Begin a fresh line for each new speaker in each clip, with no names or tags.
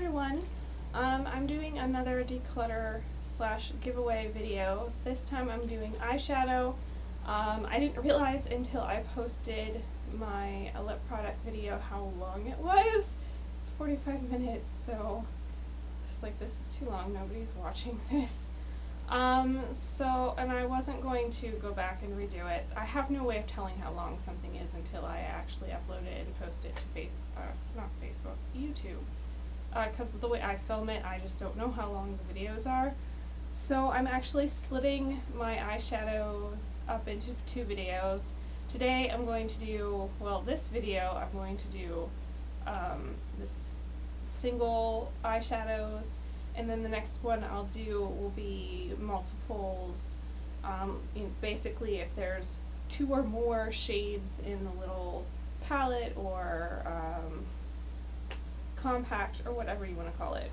everyone. I'm doing another declutter slash giveaway video. This time I'm doing eyeshadow. I didn't realize until I posted my lip product video how long it was. It's 45 minutes, so it's like, this is too long, nobody's watching this. And I wasn't going to go back and redo it. I have no way of telling how long something is until I actually upload it and post it to not Facebook, YouTube. Because of the way I film it, I just don't know how long the videos are. So I'm actually splitting my eyeshadows up into two videos. Today I'm going to do, well, this video I'm going to do this single eyeshadows, and then the next one I'll do will be multiples. Basically if there's two or more shades in the little palette or compact or whatever you want to call it.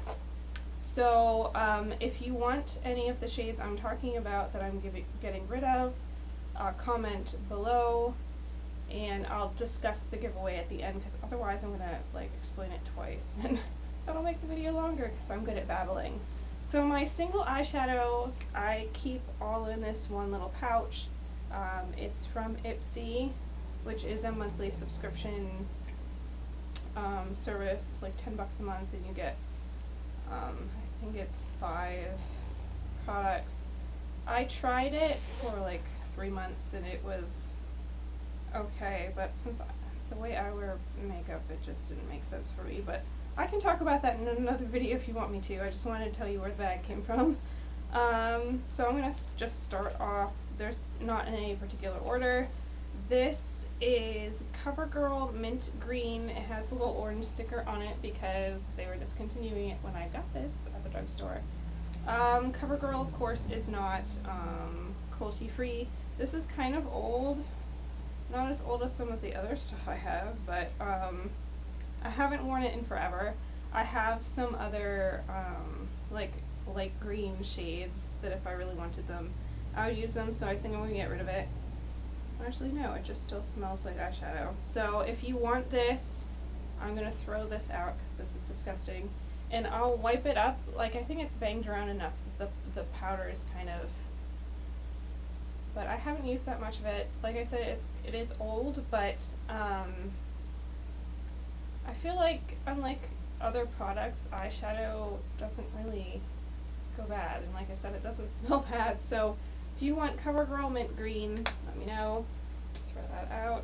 So if you want any of the shades I'm talking about that I'm getting rid of, comment below, and I'll discuss the giveaway at the end, because otherwise I'm gonna explain it twice and that'll make the video longer because I'm good at babbling. So my single eyeshadows I keep all in this one little pouch. It's from Ipsy, which is a monthly subscription service. It's like $10 a month and you get I think it's 5 products. I tried it for like 3 months and it was okay, but since the way I wear makeup, it just didn't make sense for me. But I can talk about that in another video if you want me to. I just wanted to tell you where the bag came from. So I'm gonna just start off. There's not in any particular order. This is CoverGirl Mint Green. It has a little orange sticker on it because they were discontinuing it when I got this at the drugstore. CoverGirl, of course, is not cruelty-free. This is kind of old. Not as old as some of the other stuff I have, but I haven't worn it in forever. I have some other like light green shades that if I really wanted them, I would use them, so I think I'm going to get rid of it. Actually, no, it just still smells like eyeshadow. So if you want this, I'm going to throw this out because this is disgusting. And I'll wipe it up. I think it's banged around enough that the powder is kind of... But I haven't used that much of it. Like I said, it is old, but I feel like unlike other products, eyeshadow doesn't really go bad. And like I said, it doesn't smell bad. So if you want CoverGirl Mint Green, let me know. Throw that out.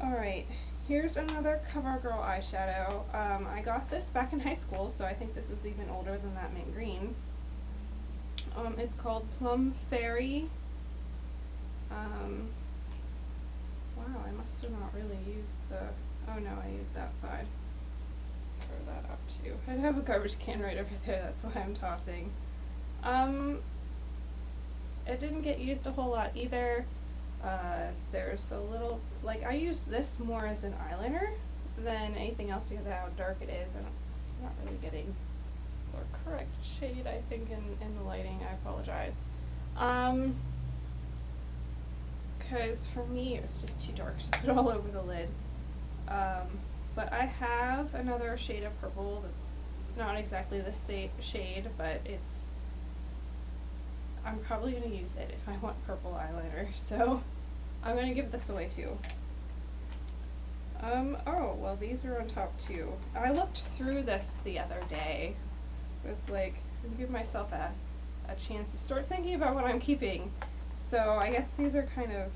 Alright, here's another CoverGirl eyeshadow. I got this back in high school, so I think this is even older than that mint green. It's called Plum Fairy. Wow, I must have not really used the... Oh no, I used that side. Throw that up too. I have a garbage can right over there, that's why I'm tossing. It didn't get used a whole lot either. There's a little... I use this more as an eyeliner than anything else because of how dark it is, and I'm not really getting the correct shade, I think, in the lighting. I apologize. Because for me it was just too dark to put all over the lid. But I have another shade of purple that's not exactly the same shade, but I'm probably going to use it if I want purple eyeliner, so I'm going to give this away too. Oh, well, these are on top too. I looked through this the other day. It was like, I'm give myself a chance to start thinking about what I'm keeping. So I guess these are kind of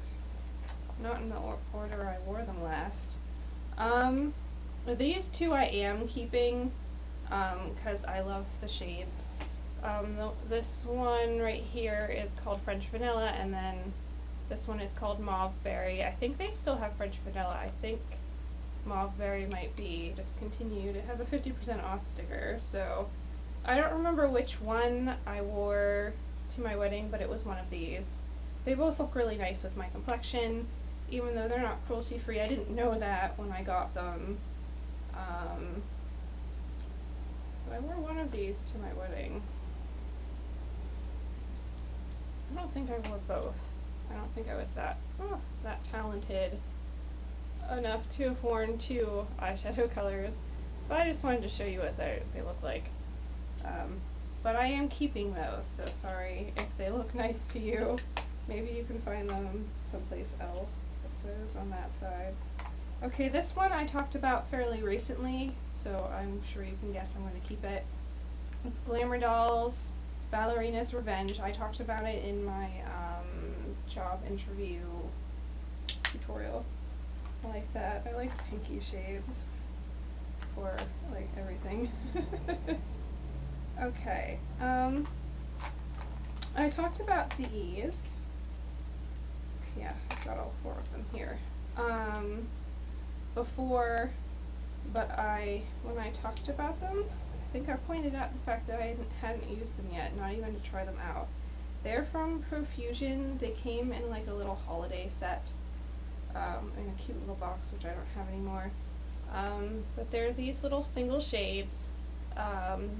not in the order I wore them last. These two I am keeping because I love the shades. This one right here is called French Vanilla, and then this one is called Mauve Berry. I think they still have French Vanilla. I think Mauve Berry might be discontinued. It has a 50% off sticker, so I don't remember which one I wore to my wedding, but it was one of these. They both look really nice with my complexion, even though they're not cruelty-free. I didn't know that when I got them. But I wore one of these to my wedding. I don't think I wore both. I don't think I was that talented enough to have worn two eyeshadow colors. But I just wanted to show you what they look like. But I am keeping those, so sorry if they look nice to you. Maybe you can find them someplace else. Put those on that side. Okay, this one I talked about fairly recently, so I'm sure you can guess I'm going to keep it. It's Glamour Dolls Ballerina's Revenge. I talked about it in my job interview tutorial. I like that. I like pinky shades for like everything. Okay, I talked about these. Yeah, I've got all 4 of them here. Before, but when I talked about them, I think I pointed out the fact that I hadn't used them yet, not even to try them out. They're from Profusion. They came in like a little holiday set, in a cute little box, which I don't have anymore. But they're these little single shades.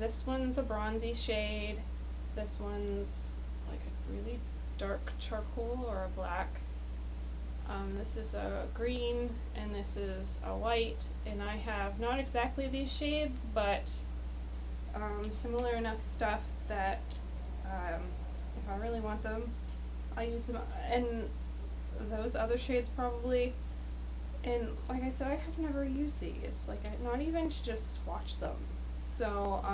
This one's a bronzy shade. This one's like a really dark charcoal or a black. This is a green, and this is a white, and I have not exactly these shades, but similar enough stuff that if I really want them, I'll use them, and those other shades probably. And like I said, I have never used these, like not even to just swatch them. So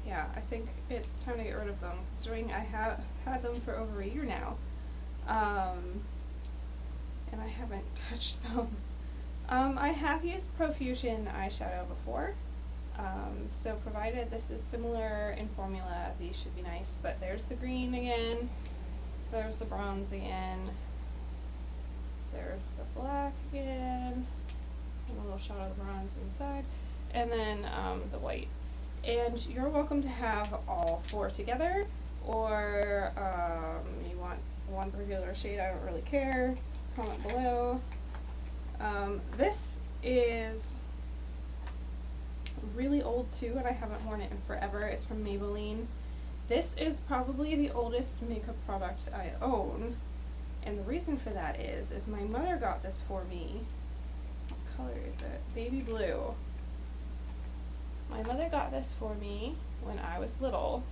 yeah, I think it's time to get rid of them, considering I have had them for over a year now. And I haven't touched them. I have used Profusion eyeshadow before, so provided this is similar in formula, these should be nice. But there's the green again, there's the bronze again, there's the black again, and a little shot of the bronze inside, and then the white. And you're welcome to have all 4 together, or you want one particular shade, I don't really care. Comment below. This is really old too, and I haven't worn it in forever. It's from Maybelline. This is probably the oldest makeup product I own, and the reason for that is my mother got this for me. What color is it? Baby blue. My mother got this for me when I was little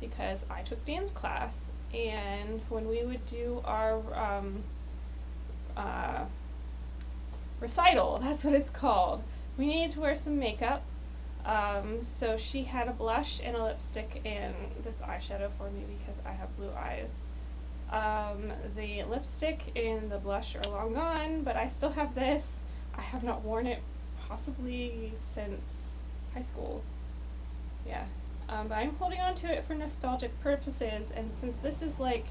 because I took dance class, and when we would do our recital, that's what it's called, we needed to wear some makeup, so she had a blush and a lipstick and this eyeshadow for me because I have blue eyes. The lipstick and the blush are long gone, but I still have this. I have not worn it possibly since high school. Yeah. But I'm holding on to it for nostalgic purposes, and since this is like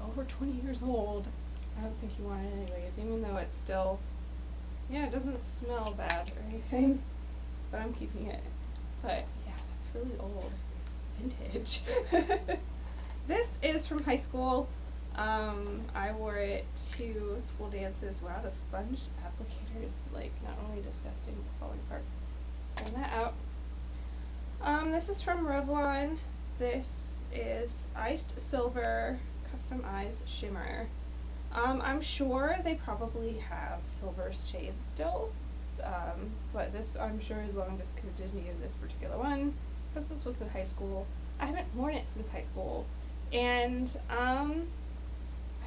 over 20 years old, I don't think you want it anyways, even though it's still, yeah, it doesn't smell bad or anything, but I'm keeping it. But yeah, that's really old. It's vintage. This is from high school. I wore it to school dances. Wow, the sponge applicator is like not only disgusting but falling apart. Bring that out. This is from Revlon. This is Iced Silver Custom Eyes Shimmer. I'm sure they probably have silver shades still, but this I'm sure is long discontinued, this particular one, because this was in high school. I haven't worn it since high school, and I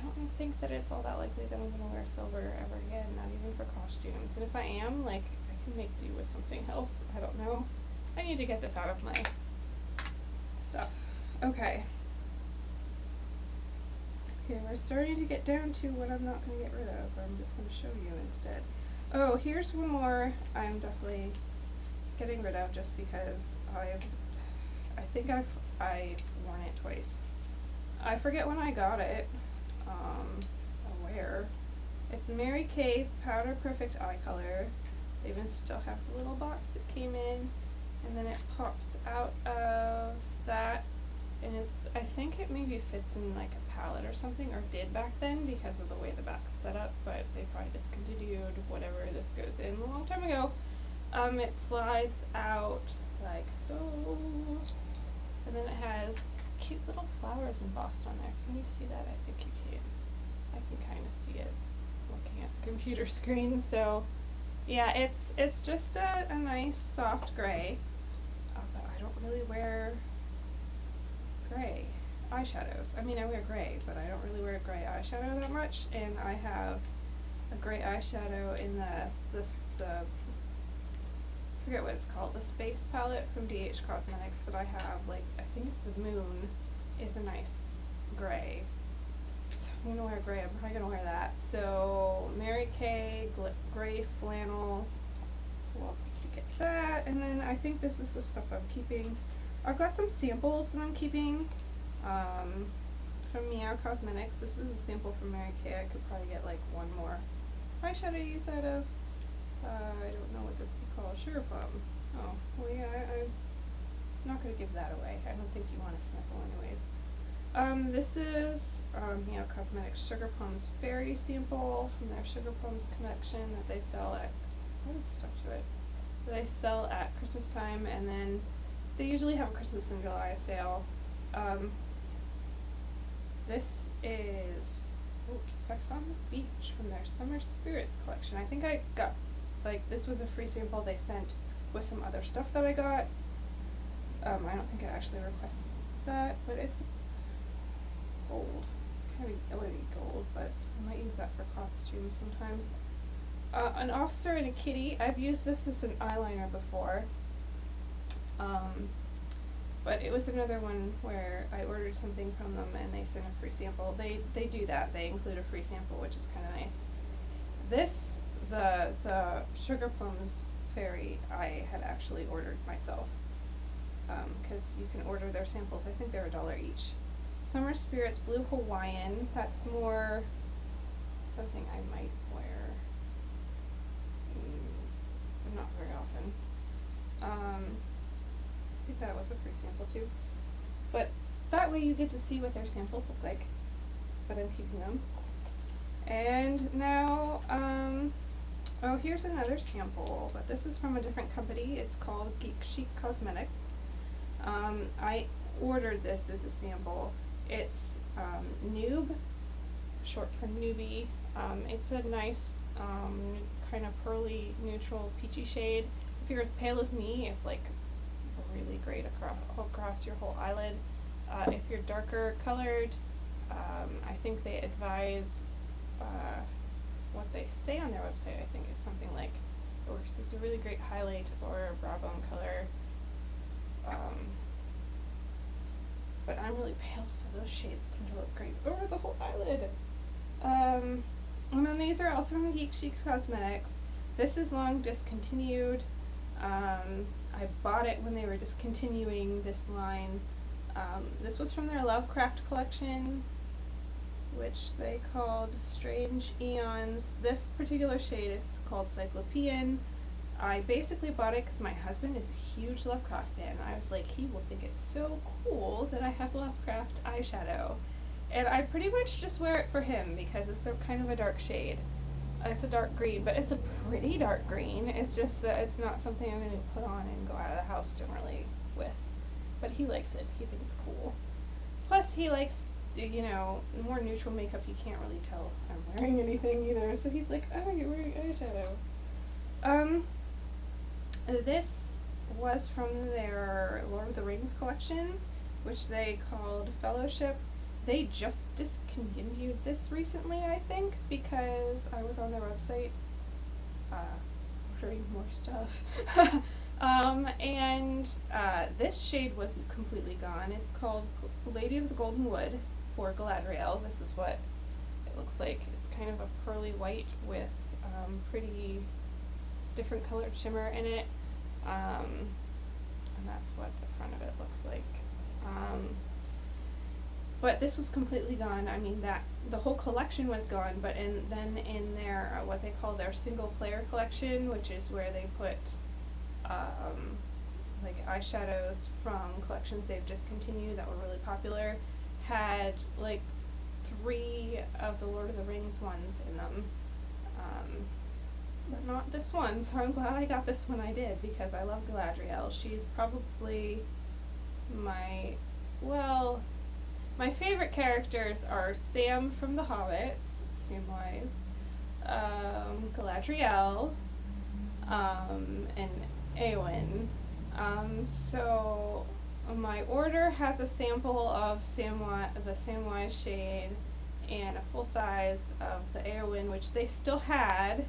don't think that it's all that likely that I'm going to wear silver ever again, not even for costumes. And if I am, like, I can make do with something else. I don't know. I need to get this out of my stuff. Okay. Okay, we're starting to get down to what I'm not going to get rid of, or I'm just going to show you instead. Oh, here's one more I'm definitely getting rid of just because I think I've worn it twice. I forget when I got it, or where. It's Mary Kay Powder Perfect Eye Color. They even still have the little box it came in, and then it pops out of that, and it's, I think it maybe fits in like a palette or something, or did back then because of the way the back's set up, but they probably discontinued whatever this goes in a long time ago. It slides out like so, and then it has cute little flowers embossed on there. Can you see that? I think you can. I can kind of see it looking at the computer screen. So Yeah, it's just a nice soft gray, but I don't really wear gray eyeshadows. I mean, I wear gray, but I don't really wear gray eyeshadow that much. And I have a gray eyeshadow in the I forget what it's called, the Space palette from DH Cosmetics that I have. Like, I think it's the Moon, is a nice gray. So I'm gonna wear gray. I'm probably gonna wear that. So Mary Kay gray flannel. Well, to get that, and then I think this is the stuff I'm keeping. I've got some samples that I'm keeping from Meow Cosmetics. This is a sample from Mary Kay. I could probably get like one more eyeshadow use out of. I don't know what this is called. Sugar Plum. Oh, well, yeah, I'm not going to give that away. I don't think you want a sample anyways. This is Meow Cosmetics Sugar Plums Fairy sample from their Sugar Plums collection that they sell at, what is stuck to it? They sell at Christmas time, and then they usually have a Christmas and July sale. This is Sex on the Beach from their Summer Spirits collection. I think I got, like, this was a free sample they sent with some other stuff that I got. I don't think I actually requested that, but it's gold. It's kind of yellowy gold, but I might use that for costumes sometime. An Officer and a Kitty. I've used this as an eyeliner before. But it was another one where I ordered something from them and they sent a free sample. They do that. They include a free sample, which is kind of nice. This, the Sugar Plums Fairy, I had actually ordered myself. Because you can order their samples. I think they're $1 each. Summer Spirits Blue Hawaiian. That's more something I might wear. Not very often. I think that was a free sample too. But that way you get to see what their samples look like. But I'm keeping them. And now, oh, here's another sample, but this is from a different company. It's called Geek Cosmetics. I ordered this as a sample. It's Noob, short for newbie. It's a nice kind of pearly, neutral, peachy shade. If you're as pale as me, it's like really great across your whole eyelid. If you're darker colored, I think they advise what they say on their website, I think, is something like it works as a really great highlight or a brow bone color. But I'm really pale, so those shades tend to look great over the whole eyelid. And then these are also from Geek Cosmetics. This is long discontinued. I bought it when they were discontinuing this line. This was from their Lovecraft collection, which they called Strange Eons. This particular shade is called Cyclopean. I basically bought it because my husband is a huge Lovecraft fan. I was like, he will think it's so cool that I have Lovecraft eyeshadow. And I pretty much just wear it for him because it's a kind of a dark shade. It's a dark green, but it's a pretty dark green. It's just that it's not something I'm going to put on and go out of the house generally with. But he likes it. He thinks it's cool. Plus, he likes, you know, more neutral makeup. You can't really tell I'm wearing anything either. So he's like, oh, you're wearing eyeshadow. This was from their Lord of the Rings collection, which they called Fellowship. They just discontinued this recently, I think, because I was on their website ordering more stuff. And this shade was completely gone. It's called Lady of the Golden Wood for Galadriel. This is what it looks like. It's kind of a pearly white with pretty different colored shimmer in it. And that's what the front of it looks like. But this was completely gone. I mean, that the whole collection was gone, but then in their what they call their single player collection, which is where they put like eyeshadows from collections they've discontinued that were really popular, had like 3 of the Lord of the Rings ones in them. But not this one, so I'm glad I got this one I did, because I love Galadriel. She's probably my favorite characters are Sam from The Hobbits, Samwise, Galadriel, and Eowyn. So my order has a sample of the Samwise shade and a full size of the Eowyn, which they still had.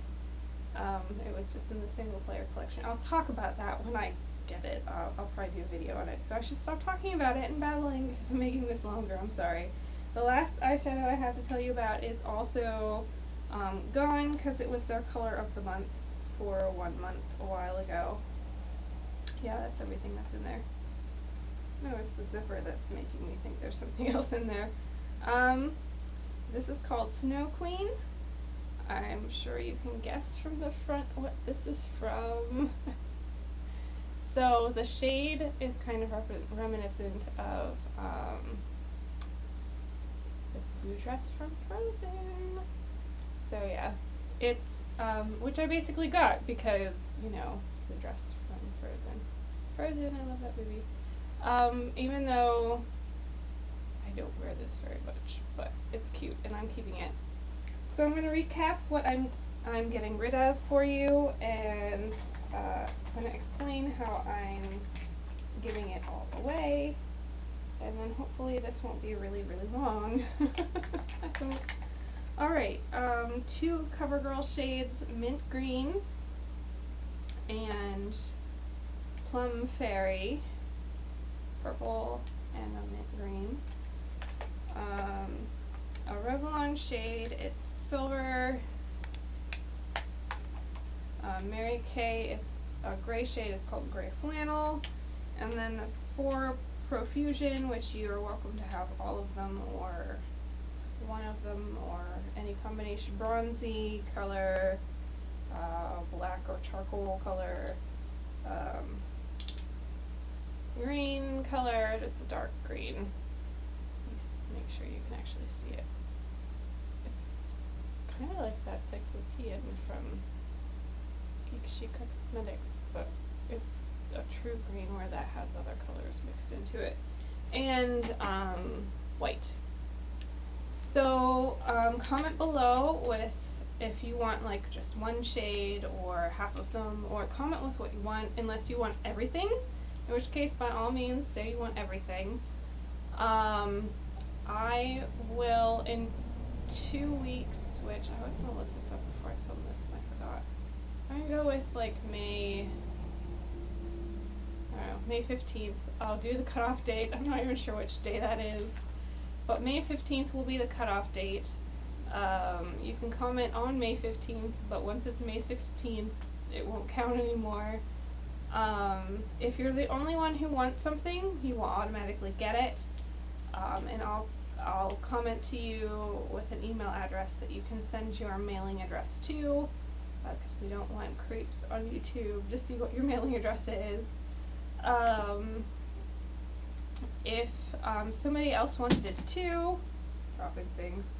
It was just in the single player collection. I'll talk about that when I get it. I'll probably do a video on it. So I should stop talking about it and babbling because I'm making this longer. I'm sorry. The last eyeshadow I have to tell you about is also gone because it was their color of the month for 1 month a while ago. Yeah, that's everything that's in there. No, it's the zipper that's making me think there's something else in there. This is called Snow Queen. I'm sure you can guess from the front what this is from. So the shade is kind of reminiscent of the blue dress from Frozen. So yeah, it's, which I basically got because, you know, the dress from Frozen. Frozen, I love that movie. Even though I don't wear this very much, but it's cute and I'm keeping it. So I'm going to recap what I'm getting rid of for you, and I'm going to explain how I'm giving it all away, and then hopefully this won't be really, really long. I hope. Alright, 2 CoverGirl shades, Mint Green and Plum Fairy, purple and a mint green. A Revlon shade, it's silver. Mary Kay, it's a gray shade, it's called Gray Flannel. And then the 4 Profusion, which you are welcome to have all of them or one of them or any combination. Bronzy color, black or charcoal color, green color, it's a dark green. Make sure you can actually see it. It's kind of like that cyclopean from Geek Cosmetics, but it's a true green where that has other colors mixed into it. And white. So comment below with if you want like just one shade or half of them, or comment with what you want, unless you want everything, in which case by all means say you want everything. I will in 2 weeks, which I was going to look this up before I filmed this and I forgot. I'm going to go with like May 15th. I'll do the cutoff date. I'm not even sure which day that is, but May 15th will be the cutoff date. You can comment on May 15th, but once it's May 16th, it won't count anymore. If you're the only one who wants something, you will automatically get it. And I'll comment to you with an email address that you can send your mailing address to, because we don't want creeps on YouTube to see what your mailing address is. If somebody else wanted it too, dropping things,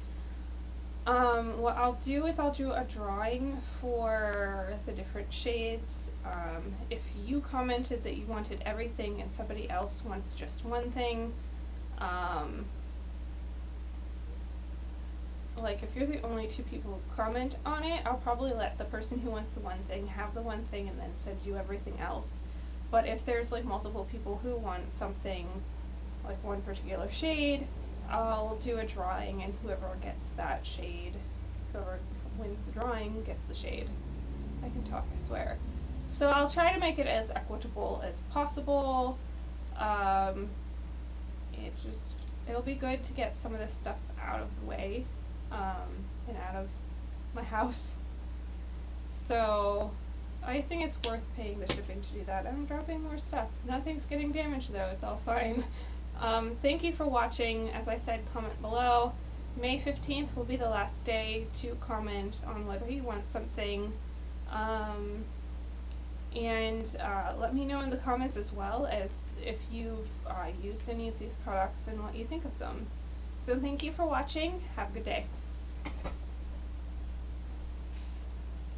what I'll do is I'll do a drawing for the different shades. If you commented that you wanted everything and somebody else wants just one thing, like if you're the only 2 people who comment on it, I'll probably let the person who wants the one thing have the one thing and then send you everything else. But if there's like multiple people who want something, like one particular shade, I'll do a drawing and whoever gets that shade, whoever wins the drawing gets the shade. I can talk, I swear. So I'll try to make it as equitable as possible. It'll be good to get some of this stuff out of the way, and out of my house. So I think it's worth paying the shipping to do that. I'm dropping more stuff. Nothing's getting damaged though, it's all fine. Thank you for watching. As I said, comment below. May 15th will be the last day to comment on whether you want something. And let me know in the comments as well as if you've used any of these products and what you think of them. So thank you for watching. Have a good day.